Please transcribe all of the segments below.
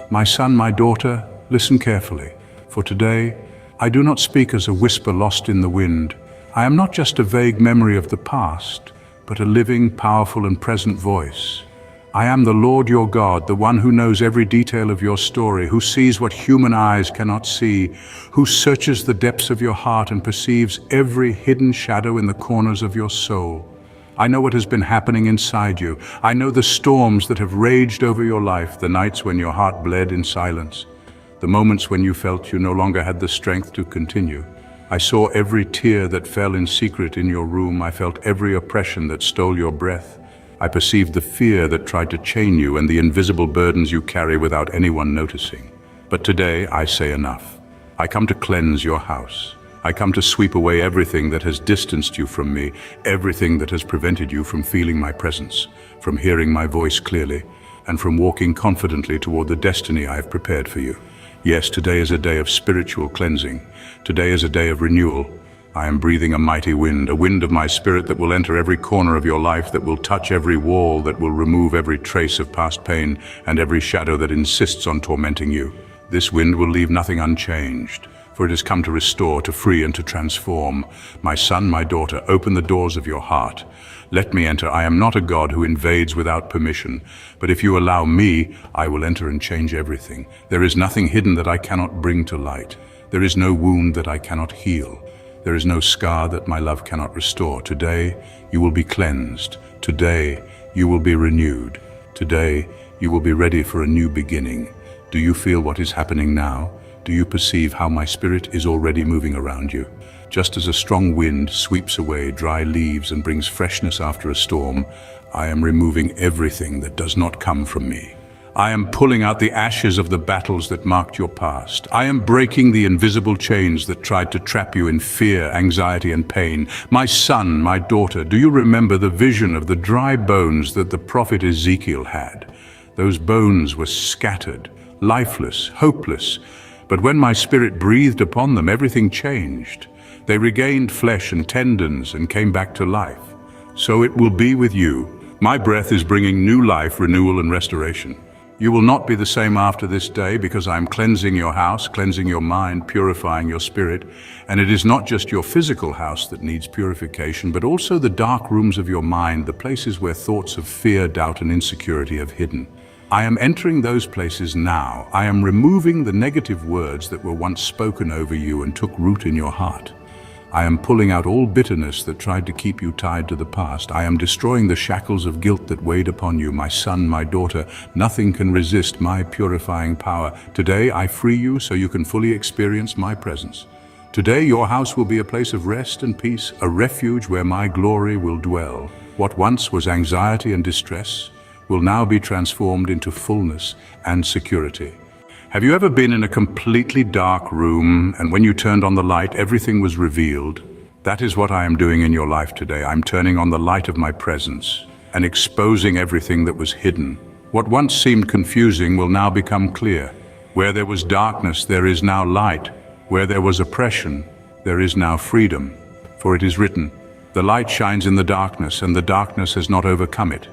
My son, my daughter, listen carefully, for today I do not speak as a whisper lost in the wind. I am not just a vague memory of the past, but a living, powerful and present voice. I am the Lord your God, the one who knows every detail of your story, who sees what human eyes cannot see, who searches the depths of your heart and perceives every hidden shadow in the corners of your soul. I know what has been happening inside you. I know the storms that have raged over your life, the nights when your heart bled in silence, the moments when you felt you no longer had the strength to continue. I saw every tear that fell in secret in your room. I felt every oppression that stole your breath. I perceived the fear that tried to chain you and the invisible burdens you carry without anyone noticing. But today I say enough. I come to cleanse your house. I come to sweep away everything that has distanced you from me, everything that has prevented you from feeling my presence, from hearing my voice clearly, and from walking confidently toward the destiny I have prepared for you. Yes, today is a day of spiritual cleansing. Today is a day of renewal. I am breathing a mighty wind, a wind of my spirit that will enter every corner of your life, that will touch every wall, that will remove every trace of past pain and every shadow that insists on tormenting you. This wind will leave nothing unchanged, for it has come to restore, to free and to transform. My son, my daughter, open the doors of your heart. Let me enter. I am not a God who invades without permission, but if you allow me, I will enter and change everything. There is nothing hidden that I cannot bring to light. There is no wound that I cannot heal. There is no scar that my love cannot restore. Today, you will be cleansed. Today, you will be renewed. Today, you will be ready for a new beginning. Do you feel what is happening now? Do you perceive how my spirit is already moving around you? Just as a strong wind sweeps away dry leaves and brings freshness after a storm, I am removing everything that does not come from me. I am pulling out the ashes of the battles that marked your past. I am breaking the invisible chains that tried to trap you in fear, anxiety, and pain. My son, my daughter, do you remember the vision of the dry bones that the prophet Ezekiel had? Those bones were scattered, lifeless, hopeless. But when my spirit breathed upon them, everything changed. They regained flesh and tendons and came back to life. So it will be with you. My breath is bringing new life, renewal, and restoration. You will not be the same after this day, because I am cleansing your house, cleansing your mind, purifying your spirit. And it is not just your physical house that needs purification, but also the dark rooms of your mind, the places where thoughts of fear, doubt, and insecurity have hidden. I am entering those places now. I am removing the negative words that were once spoken over you and took root in your heart. I am pulling out all bitterness that tried to keep you tied to the past. I am destroying the shackles of guilt that weighed upon you. My son, my daughter, nothing can resist my purifying power. Today I free you so you can fully experience my presence. Today your house will be a place of rest and peace, a refuge where my glory will dwell. What once was anxiety and distress will now be transformed into fullness and security. Have you ever been in a completely dark room, and when you turned on the light, everything was revealed? That is what I am doing in your life today. I'm turning on the light of my presence and exposing everything that was hidden. What once seemed confusing will now become clear. Where there was darkness, there is now light. Where there was oppression, there is now freedom. For it is written, "The light shines in the darkness, and the darkness has not overcome it."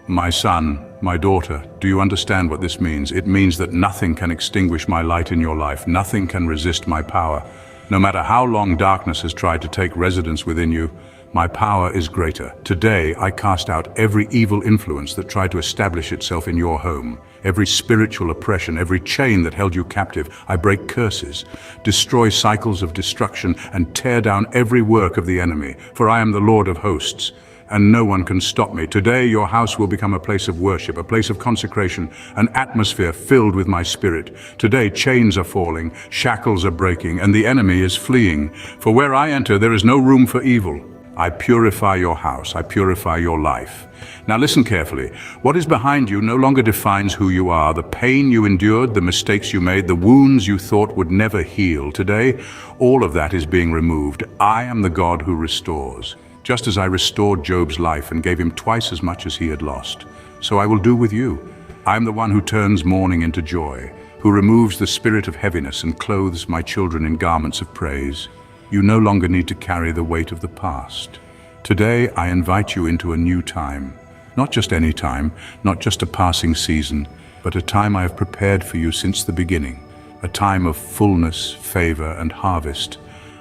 My son, my daughter, do you understand what this means? It means that nothing can extinguish my light in your life. Nothing can resist my power. No matter how long darkness has tried to take residence within you, my power is greater. Today, I cast out every evil influence that tried to establish itself in your home. Every spiritual oppression, every chain that held you captive. I break curses, destroy cycles of destruction, and tear down every work of the enemy. For I am the Lord of hosts, and no one can stop me. Today your house will become a place of worship, a place of consecration, an atmosphere filled with my spirit. Today chains are falling, shackles are breaking, and the enemy is fleeing. For where I enter, there is no room for evil. I purify your house, I purify your life. Now listen carefully. What is behind you no longer defines who you are. The pain you endured, the mistakes you made, the wounds you thought would never heal. Today, all of that is being removed. I am the God who restores. Just as I restored Job's life and gave him twice as much as he had lost, so I will do with you. I am the one who turns mourning into joy, who removes the spirit of heaviness and clothes my children in garments of praise. You no longer need to carry the weight of the past. Today, I invite you into a new time. Not just any time, not just a passing season, but a time I have prepared for you since the beginning, a time of fullness, favor, and harvest.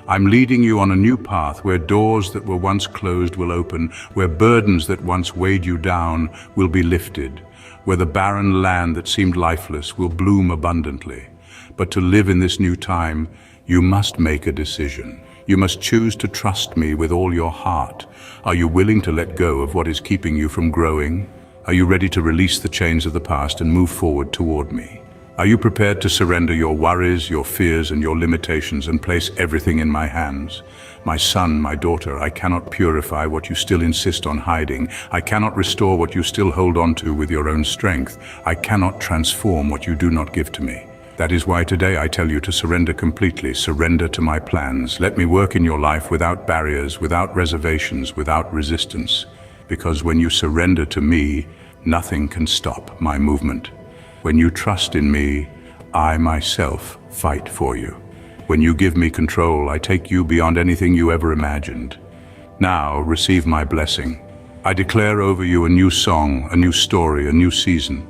I'm leading you on a new path where doors that were once closed will open, where burdens that once weighed you down will be lifted, where the barren land that seemed lifeless will bloom abundantly. But to live in this new time, you must make a decision. You must choose to trust me with all your heart. Are you willing to let go of what is keeping you from growing? Are you ready to release the chains of the past and move forward toward me? Are you prepared to surrender your worries, your fears, and your limitations and place everything in my hands? My son, my daughter, I cannot purify what you still insist on hiding. I cannot restore what you still hold on to with your own strength. I cannot transform what you do not give to me. That is why today I tell you to surrender completely, surrender to my plans. Let me work in your life without barriers, without reservations, without resistance. Because when you surrender to me, nothing can stop my movement. When you trust in me, I myself fight for you. When you give me control, I take you beyond anything you ever imagined. Now, receive my blessing. I declare over you a new song, a new story, a new season.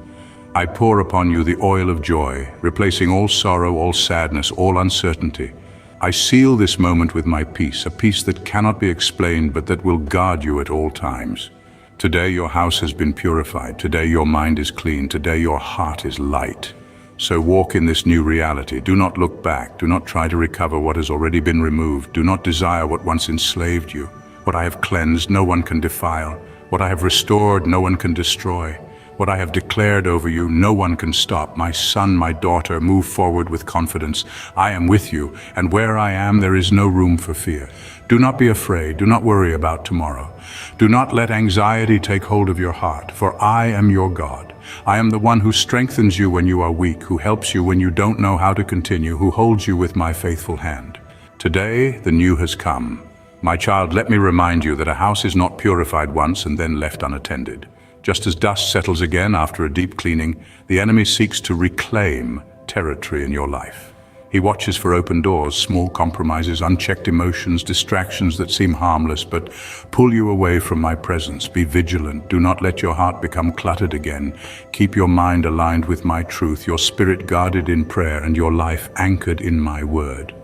I pour upon you the oil of joy, replacing all sorrow, all sadness, all uncertainty. I seal this moment with my peace, a peace that cannot be explained but that will guard you at all times. Today your house has been purified. Today your mind is clean. Today your heart is light. So walk in this new reality. Do not look back. Do not try to recover what has already been removed. Do not desire what once enslaved you. What I have cleansed, no one can defile. What I have restored, no one can destroy. What I have declared over you, no one can stop. My son, my daughter, move forward with confidence. I am with you, and where I am, there is no room for fear. Do not be afraid. Do not worry about tomorrow. Do not let anxiety take hold of your heart, for I am your God. I am the one who strengthens you when you are weak, who helps you when you don't know how to continue, who holds you with my faithful hand. Today, the new has come. My child, let me remind you that a house is not purified once and then left unattended. Just as dust settles again after a deep cleaning, the enemy seeks to reclaim territory in your life. He watches for open doors, small compromises, unchecked emotions, distractions that seem harmless but pull you away from my presence. Be vigilant. Do not let your heart become cluttered again. Keep your mind aligned with my truth, your spirit guarded in prayer, and your life anchored in my word.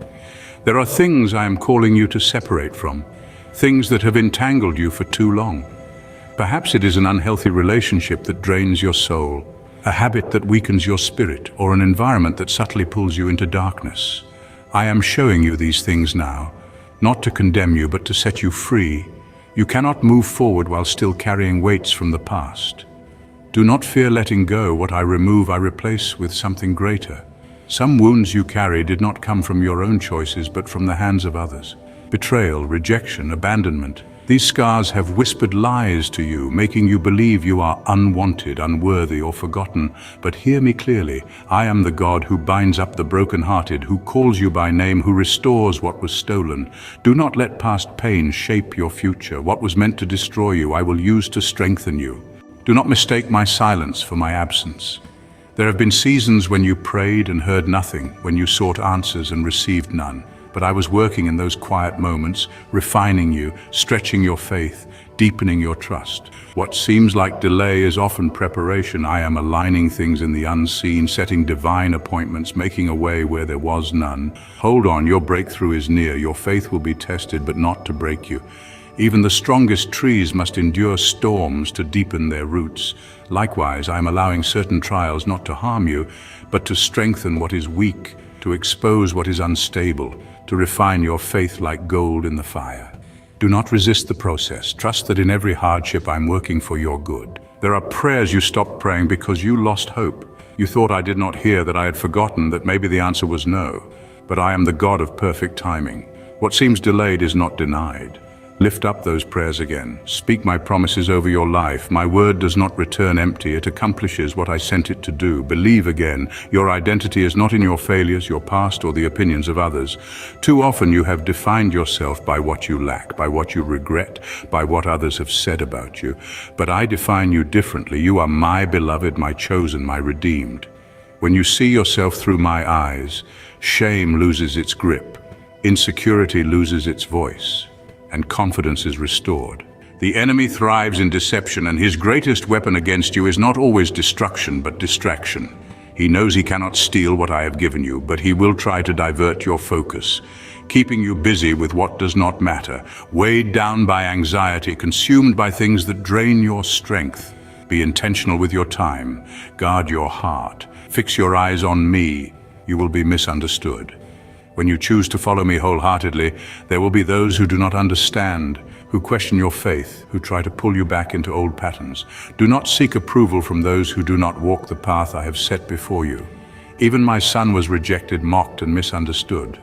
There are things I am calling you to separate from, things that have entangled you for too long. Perhaps it is an unhealthy relationship that drains your soul, a habit that weakens your spirit, or an environment that subtly pulls you into darkness. I am showing you these things now, not to condemn you, but to set you free. You cannot move forward while still carrying weights from the past. Do not fear letting go. What I remove, I replace with something greater. Some wounds you carry did not come from your own choices, but from the hands of others. Betrayal, rejection, abandonment. These scars have whispered lies to you, making you believe you are unwanted, unworthy, or forgotten. But hear me clearly. I am the God who binds up the brokenhearted, who calls you by name, who restores what was stolen. Do not let past pain shape your future. What was meant to destroy you, I will use to strengthen you. Do not mistake my silence for my absence. There have been seasons when you prayed and heard nothing, when you sought answers and received none. But I was working in those quiet moments, refining you, stretching your faith, deepening your trust. What seems like delay is often preparation. I am aligning things in the unseen, setting divine appointments, making a way where there was none. Hold on, your breakthrough is near. Your faith will be tested, but not to break you. Even the strongest trees must endure storms to deepen their roots. Likewise, I am allowing certain trials not to harm you, but to strengthen what is weak, to expose what is unstable, to refine your faith like gold in the fire. Do not resist the process. Trust that in every hardship I'm working for your good. There are prayers you stopped praying because you lost hope. You thought I did not hear, that I had forgotten, that maybe the answer was no. But I am the God of perfect timing. What seems delayed is not denied. Lift up those prayers again. Speak my promises over your life. My word does not return empty. It accomplishes what I sent it to do. Believe again. Your identity is not in your failures, your past, or the opinions of others. Too often you have defined yourself by what you lack, by what you regret, by what others have said about you. But I define you differently. You are my beloved, my chosen, my redeemed. When you see yourself through my eyes, shame loses its grip, insecurity loses its voice, and confidence is restored. The enemy thrives in deception, and his greatest weapon against you is not always destruction, but distraction. He knows he cannot steal what I have given you, but he will try to divert your focus, keeping you busy with what does not matter, weighed down by anxiety, consumed by things that drain your strength. Be intentional with your time. Guard your heart. Fix your eyes on me. You will be misunderstood. When you choose to follow me wholeheartedly, there will be those who do not understand, who question your faith, who try to pull you back into old patterns. Do not seek approval from those who do not walk the path I have set before you. Even my son was rejected, mocked, and misunderstood.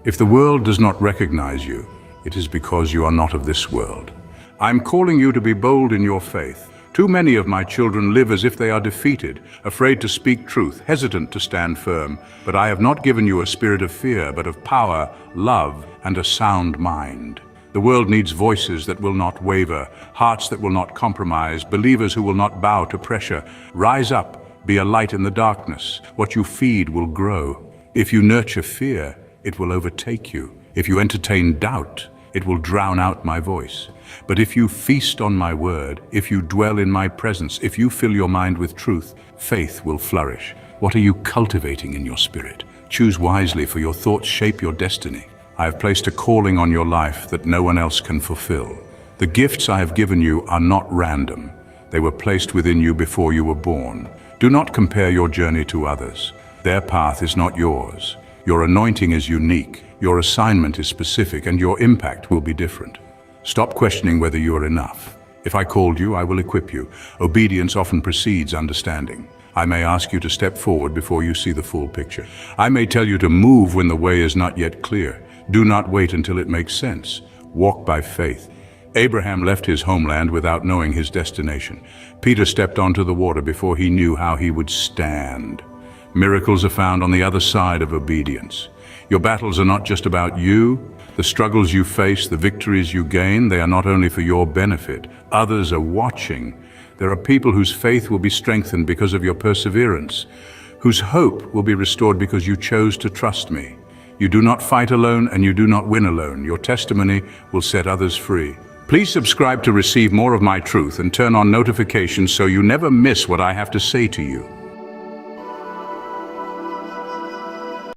If the world does not recognize you, it is because you are not of this world. I'm calling you to be bold in your faith. Too many of my children live as if they are defeated, afraid to speak truth, hesitant to stand firm. But I have not given you a spirit of fear, but of power, love, and a sound mind. The world needs voices that will not waver, hearts that will not compromise, believers who will not bow to pressure. Rise up, be a light in the darkness. What you feed will grow. If you nurture fear, it will overtake you. If you entertain doubt, it will drown out my voice. But if you feast on my word, if you dwell in my presence, if you fill your mind with truth, faith will flourish. What are you cultivating in your spirit? Choose wisely, for your thoughts shape your destiny. I have placed a calling on your life that no one else can fulfill. The gifts I have given you are not random. They were placed within you before you were born. Do not compare your journey to others. Their path is not yours. Your anointing is unique, your assignment is specific, and your impact will be different. Stop questioning whether you are enough. If I called you, I will equip you. Obedience often precedes understanding. I may ask you to step forward before you see the full picture. I may tell you to move when the way is not yet clear. Do not wait until it makes sense. Walk by faith. Abraham left his homeland without knowing his destination. Peter stepped onto the water before he knew how he would stand. Miracles are found on the other side of obedience. Your battles are not just about you. The struggles you face, the victories you gain, they are not only for your benefit. Others are watching. There are people whose faith will be strengthened because of your perseverance, whose hope will be restored because you chose to trust me. You do not fight alone, and you do not win alone. Your testimony will set others free. Please subscribe to receive more of my truth and turn on notifications so you never miss what I have to say to you.